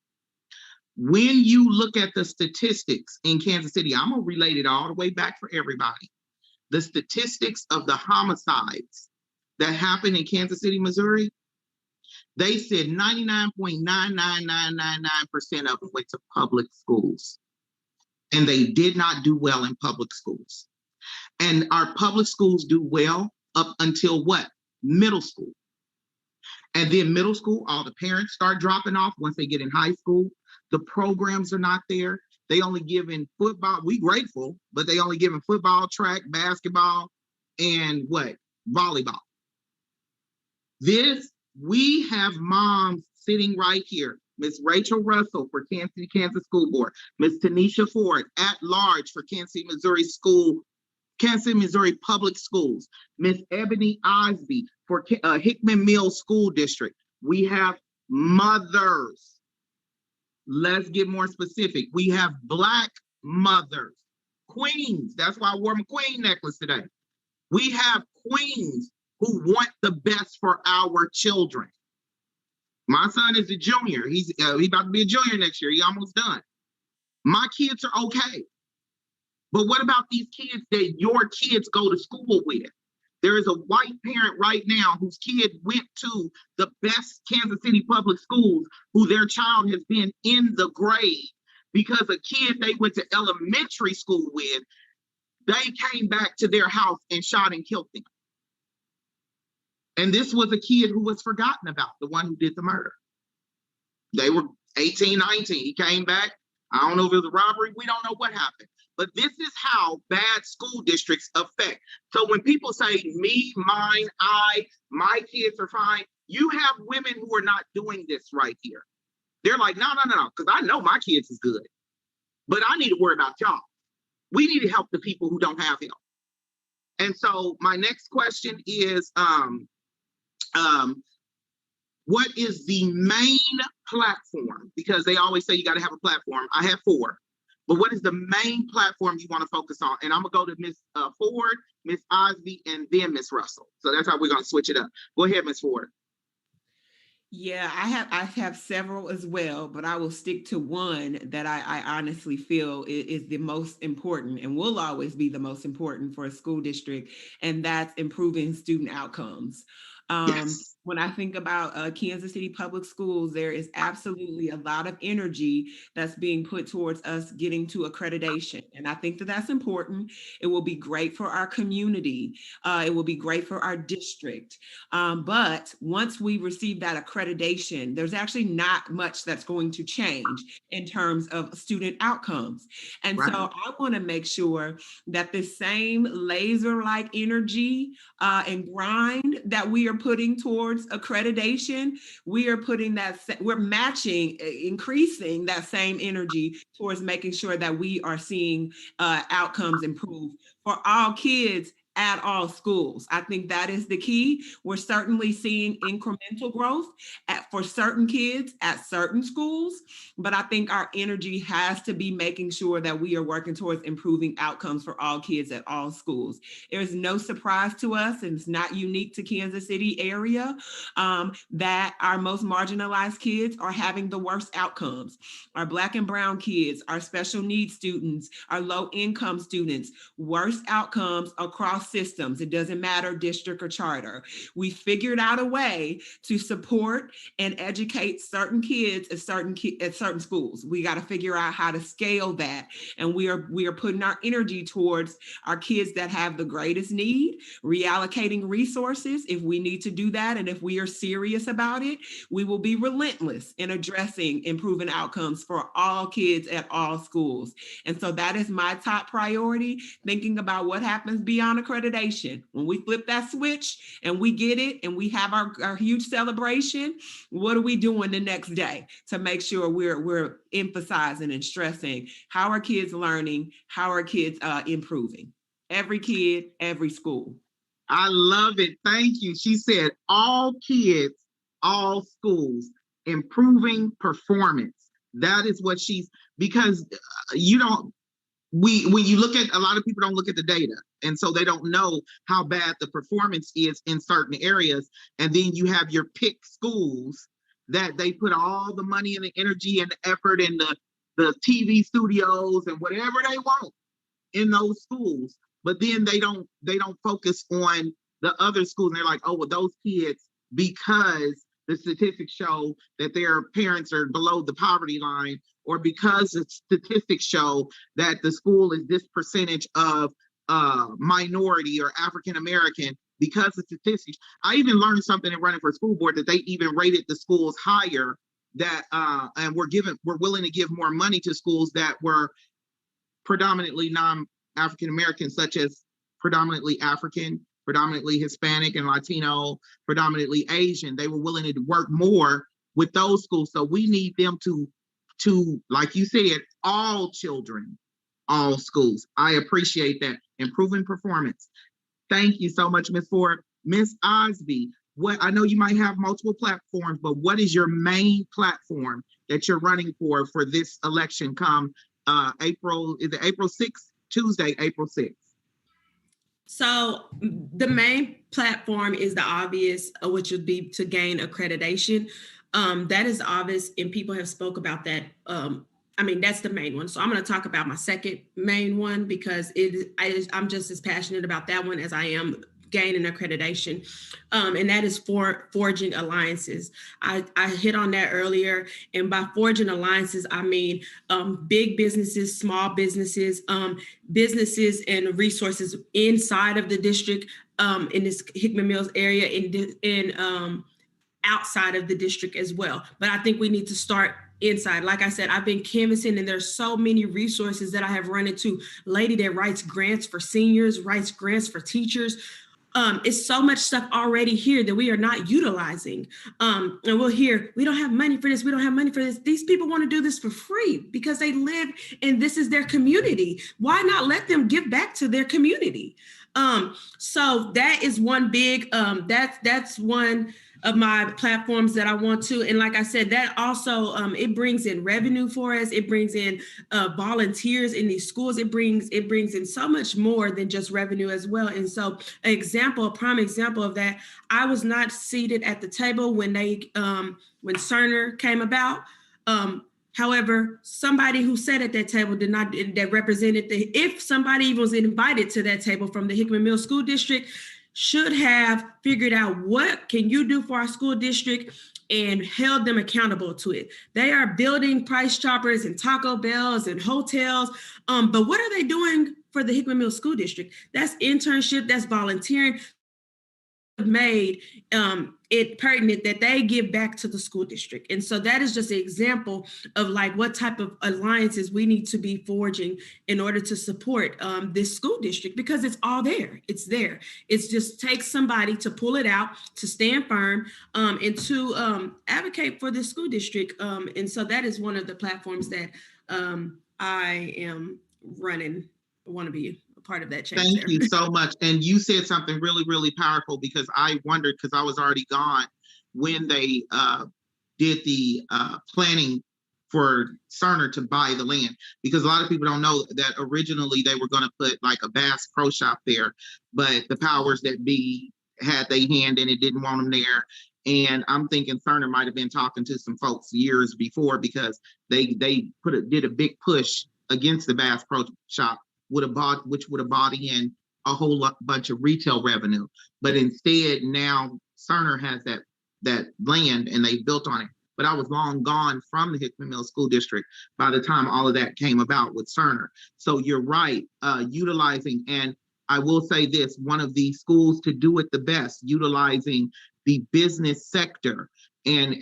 When you look at the statistics in Kansas City, I'm going to relate it all the way back for everybody. The statistics of the homicides that happened in Kansas City, Missouri, they said 99.99999% of them went to public schools. And they did not do well in public schools. And our public schools do well up until what? Middle school. And then middle school, all the parents start dropping off once they get in high school. The programs are not there. They only give in football. We grateful, but they only give in football, track, basketball, and what? Volleyball. We have moms sitting right here. Miss Rachel Russell for Kansas City, Kansas School Board. Miss Tanisha Ford at large for Kansas City, Missouri Public Schools. Miss Ebony Osby for Hickman Mills School District. We have mothers. Let's get more specific. We have Black mothers, queens. That's why I wore my queen necklace today. We have queens who want the best for our children. My son is a junior. He's about to be a junior next year. He's almost done. My kids are okay. But what about these kids that your kids go to school with? There is a white parent right now whose kid went to the best Kansas City public schools, who their child has been in the grade because a kid they went to elementary school with, they came back to their house and shot and killed them. And this was a kid who was forgotten about, the one who did the murder. They were 18, 19. He came back. I don't know if it was a robbery. We don't know what happened. But this is how bad school districts affect. So when people say me, mine, my kids are fine, you have women who are not doing this right here. They're like, no, because I know my kids is good. But I need to worry about y'all. We need to help the people who don't have help. And so my next question is, what is the main platform? Because they always say you got to have a platform. I have 4. But what is the main platform you want to focus on? And I'm going to go to Ms. Ford, Ms. Osby, and then Ms. Russell. So that's how we're going to switch it up. Go ahead, Ms. Ford. Yeah, I have several as well, but I will stick to one that I honestly feel is the most important and will always be the most important for a school district, and that's improving student outcomes. Yes. When I think about Kansas City Public Schools, there is absolutely a lot of energy that's being put towards us getting to accreditation. And I think that that's important. It will be great for our community. It will be great for our district. But once we receive that accreditation, there's actually not much that's going to change in terms of student outcomes. And Right. so I want to make sure that the same laser-like energy and grind that we are putting towards accreditation, we are putting that, we're matching, increasing that same energy towards making sure that we are seeing outcomes improve for all kids at all schools. I think that is the key. We're certainly seeing incremental growth for certain kids at certain schools, but I think our energy has to be making sure that we are working towards improving outcomes for all kids at all schools. There's no surprise to us, and it's not unique to Kansas City area, that our most marginalized kids are having the worst outcomes. Our Black and Brown kids, our special needs students, our low income students, worst outcomes across systems. It doesn't matter district or charter. We figured out a way to support and educate certain kids at certain schools. We got to figure out how to scale that, and we are putting our energy towards our kids that have the greatest need, reallocating resources if we need to do that, and if we are serious about it, we will be relentless in addressing improving outcomes for all kids at all schools. And so that is my top priority, thinking about what happens beyond accreditation. When we flip that switch and we get it and we have our huge celebration, what are we doing the next day to make sure we're emphasizing and stressing how are kids learning, how are kids improving? Every kid, every school. I love it. Thank you. She said all kids, all schools, improving performance. That is what because you don't, when you look at, a lot of people don't look at the data, and so they don't know how bad the performance is in certain areas. And then you have your pick schools that they put all the money and the energy and the effort and the TV studios and whatever they want in those schools, but then they don't focus on the other schools. And they're like, oh, well, those kids, because the statistics show that their parents are below the poverty line, or because the statistics show that the school is this percentage of minority or African American, because of statistics. I even learned something in running for school board, that they even rated the schools higher, that and we're willing to give more money to schools that were predominantly non-African American, such as predominantly African, predominantly Hispanic and Latino, predominantly Asian. They were willing to work more with those schools. So we need them to, like you said, all children, all schools. I appreciate that. Improving performance. Thank you so much, Ms. Ford. Ms. Osby, I know you might have multiple platforms, but what is your main platform that you're running for this election come April 6th, Tuesday, April 6th? So the main platform is the obvious, which would be to gain accreditation. That is obvious, and people have spoke about that. That's the main one. So I'm going to talk about my second main one, because I'm just as passionate about that one as I am gaining accreditation. And that is for forging alliances. I hit on that earlier. And by forging alliances, I mean big businesses, small businesses, businesses and resources inside of the district, in this Hickman Mills area, and outside of the district as well. But I think we need to start inside. Like I said, I've been canvassing, and there's so many resources that I have run into. Lady that writes grants for seniors, writes grants for teachers. It's so much stuff already here that we are not utilizing. And we'll hear, we don't have money for this. We don't have money for this. These people want to do this for free because they live and this is their community. Why not let them give back to their community? So that is one big, that's one of my platforms that I want to. And like I said, that also, it brings in revenue for us. It brings in volunteers in these schools. It brings in so much more than just revenue as well. And so a prime example of that, I was not seated at the table when when Cerner came about. However, somebody who sat at that table that represented if somebody was invited to that table from the Hickman Mills School District, should have figured out what can you do for our school district and held them accountable to it. They are building Price Choppers and Taco Bells and hotels, but what are they doing for the Hickman Mills School District? That's internship, that's volunteering. Made it pertinent that they give back to the school district. And so that is just an example of like what type of alliances we need to be forging in order to support this school district, because it's all there. It's there. It's just takes somebody to pull it out, to stand firm, and to advocate for the school district. And so that is one of the platforms that I am running. I want to be part of that change. Thank you so much. And you said something really, really powerful, because I wondered, because I was already gone when they did the planning for Cerner to buy the land, because a lot of people don't know that originally they were going to put like a Bass Pro Shop there, but the powers that be had their hand in it, didn't want them there. And I'm thinking Cerner might have been talking to some folks years before, because they did a big push against the Bass Pro Shop, which would have bought in a whole bunch of retail revenue. But instead, now Cerner has that land and they built on it. But I was long gone from the Hickman Mills School District by the time all of that came about with Cerner. So you're right, utilizing, and I will say this, one of the schools to do it the best, utilizing the business sector and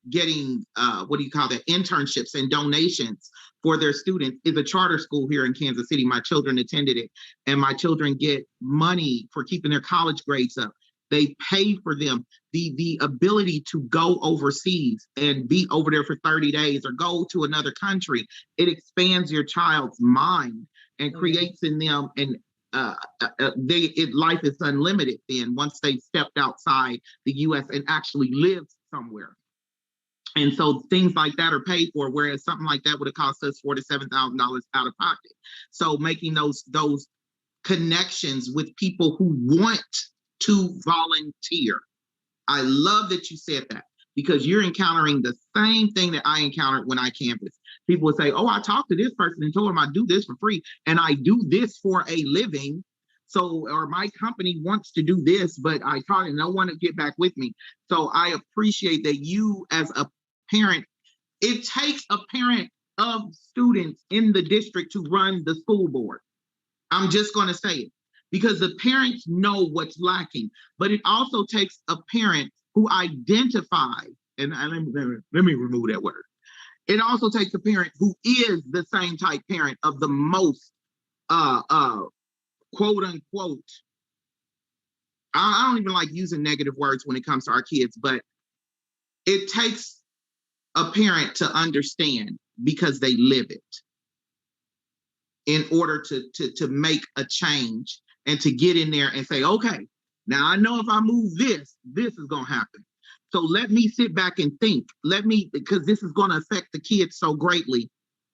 getting internships and donations for their students, is a charter school here in Kansas City. My children attended it, and my children get money for keeping their college grades up. They pay for them the ability to go overseas and be over there for 30 days or go to another country. It expands your child's mind and creates in them, and life is unlimited then once they've stepped outside the U.S. and actually lived somewhere. And so things like that are paid for, whereas something like that would have cost us $4,000 to $7,000 out of pocket. So making those connections with people who want to volunteer. I love that you said that, because you're encountering the same thing that I encountered when I canvassed. People would say, oh, I talked to this person and told them I do this for free, and I do this for a living. So, or my company wants to do this, but I taught and no one to get back with me. So I appreciate that you, as a parent, it takes a parent of students in the district to run the school board. I'm just going to say it, because the parents know what's lacking, but it also takes a parent who identifies, and let me remove that word. It also takes a parent who is the same type parent of the most quote unquote, I don't even like using negative words when it comes to our kids, but it takes a parent to understand, because they live it, in order to make a change and to get in there and say, okay, now I know if I move this is going to happen. So let me sit back and think. Because this is going to affect the kids so greatly.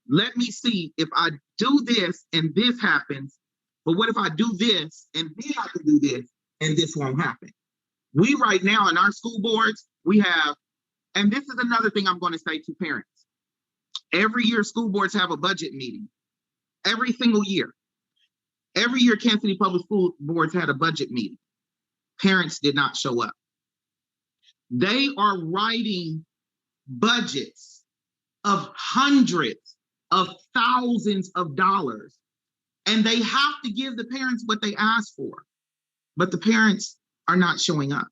Let me see if I do this and this happens. But what if I do this and then I can do this and this won't happen? We right now in our school boards, we have, and this is another thing I'm going to say to parents. Every year school boards have a budget meeting. Every single year. Every year Kansas City Public School Boards had a budget meeting. Parents did not show up. They are writing budgets of hundreds of thousands of dollars, and they have to give the parents what they asked for, but the parents are not showing up.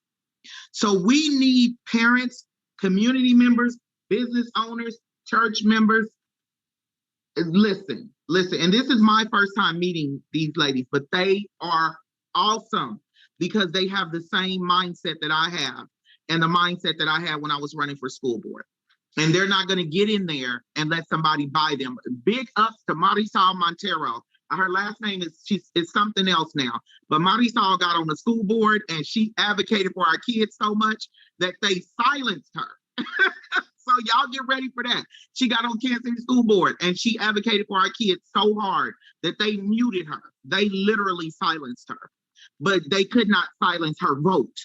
So we need parents, community members, business owners, church members. Listen, and this is my first time meeting these ladies, but they are awesome, because they have the same mindset that I have and the mindset that I had when I was running for school board. And they're not going to get in there and let somebody buy them. Big ups to Marisol Montero. Her last name is something else now, but Marisol got on the school board and she advocated for our kids so much that they silenced her. So y'all get ready for that. She got on Kansas City School Board and she advocated for our kids so hard that they muted her. They literally silenced her, but they could not silence her vote.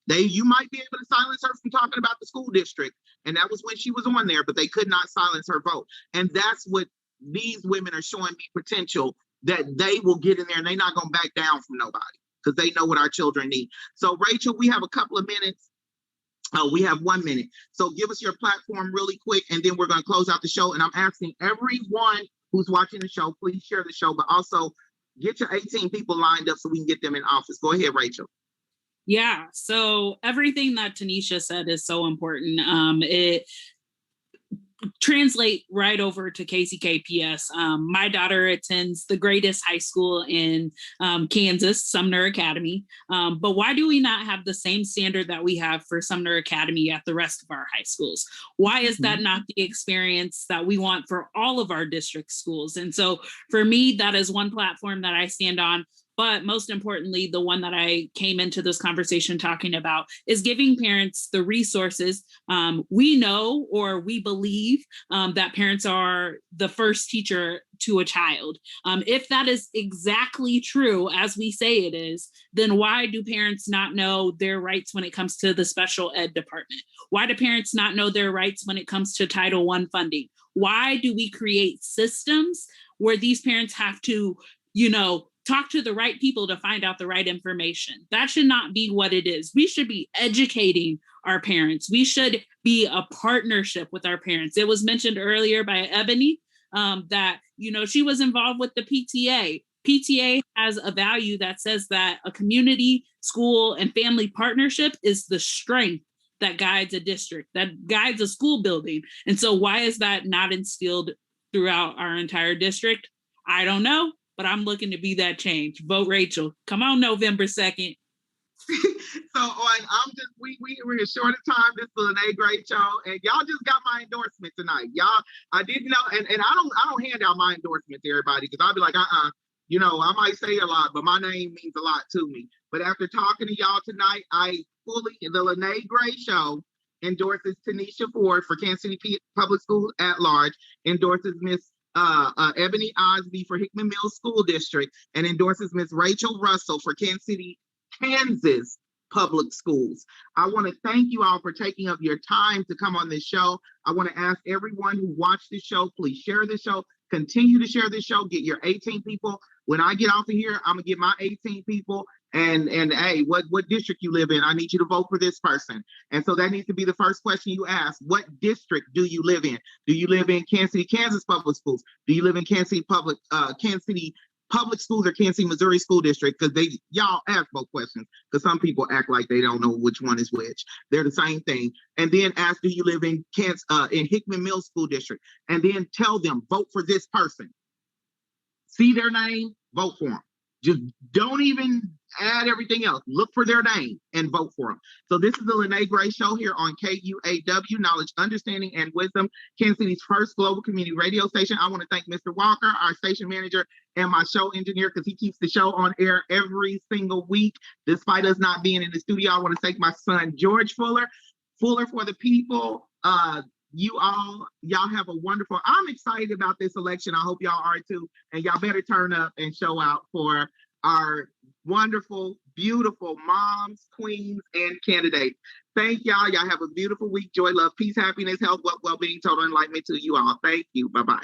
You might be able to silence her from talking about the school district, and that was when she was on there, but they could not silence her vote. And that's what these women are showing me potential that they will get in there and they're not going to back down from nobody because they know what our children need. So Rachel, we have a couple of minutes. We have 1 minute. So give us your platform really quick, and then we're going to close out the show. And I'm asking everyone who's watching the show, please share the show, but also get your 18 people lined up so we can get them in office. Go ahead, Rachel. Yeah, so everything that Tanisha said is so important. It translate right over to KCKPS. My daughter attends the greatest high school in Kansas, Sumner Academy. But why do we not have the same standard that we have for Sumner Academy at the rest of our high schools? Why is that not the experience that we want for all of our district schools? And so for me, that is one platform that I stand on. But most importantly, the one that I came into this conversation talking about is giving parents the resources. We know, or we believe, that parents are the first teacher to a child. If that is exactly true, as we say it is, then why do parents not know their rights when it comes to the special ed department? Why do parents not know their rights when it comes to Title I funding? Why do we create systems where these parents have to, talk to the right people to find out the right information? That should not be what it is. We should be educating our parents. We should be a partnership with our parents. It was mentioned earlier by Ebony that, she was involved with the PTA. PTA has a value that says that a community, school, and family partnership is the strength that guides a district, that guides a school building. And so why is that not instilled throughout our entire district? I don't know. But I'm looking to be that change. Vote Rachel. Come on, November 2nd. So we're in short of time. This is an great show, and y'all just got my endorsement tonight. Y'all, I didn't know, and I don't hand out my endorsement to everybody because I'll be like, I might say a lot, but my name means a lot to me. But after talking to y'all tonight, the Lyne't Gray Show endorses Tanisha Ford for Kansas City Public Schools at large, endorses Miss Ebony Osby for Hickman Mills School District, and endorses Miss Rachel Russell for Kansas City, Kansas Public Schools. I want to thank you all for taking up your time to come on this show. I want to ask everyone who watched this show, please share this show. Continue to share this show. Get your 18 people. When I get off of here, I'm gonna get my 18 people. And hey, what district you live in? I need you to vote for this person. And so that needs to be the first question you ask. What district do you live in? Do you live in Kansas City, Kansas Public Schools? Do you live in Kansas City Public Schools or Kansas City, Missouri School District? Because y'all ask both questions. Because some people act like they don't know which one is which. They're the same thing. And then ask, do you live in Hickman Mills School District? And then tell them, vote for this person. See their name, vote for them. Just don't even add everything else. Look for their name and vote for them. So this is the Lyne't Gray Show here on KUAW, Knowledge, Understanding, and Wisdom, Kansas City's first global community radio station. I want to thank Mr. Walker, our station manager, and my show engineer, because he keeps the show on air every single week, despite us not being in the studio. I want to thank my son, George Fuller for the people. Y'all have a wonderful, I'm excited about this election. I hope y'all are too. And y'all better turn up and show out for our wonderful, beautiful moms, queens, and candidates. Thank y'all. Y'all have a beautiful week. Joy, love, peace, happiness, health, wealth, well-being, total enlightenment to you all. Thank you. Bye-bye.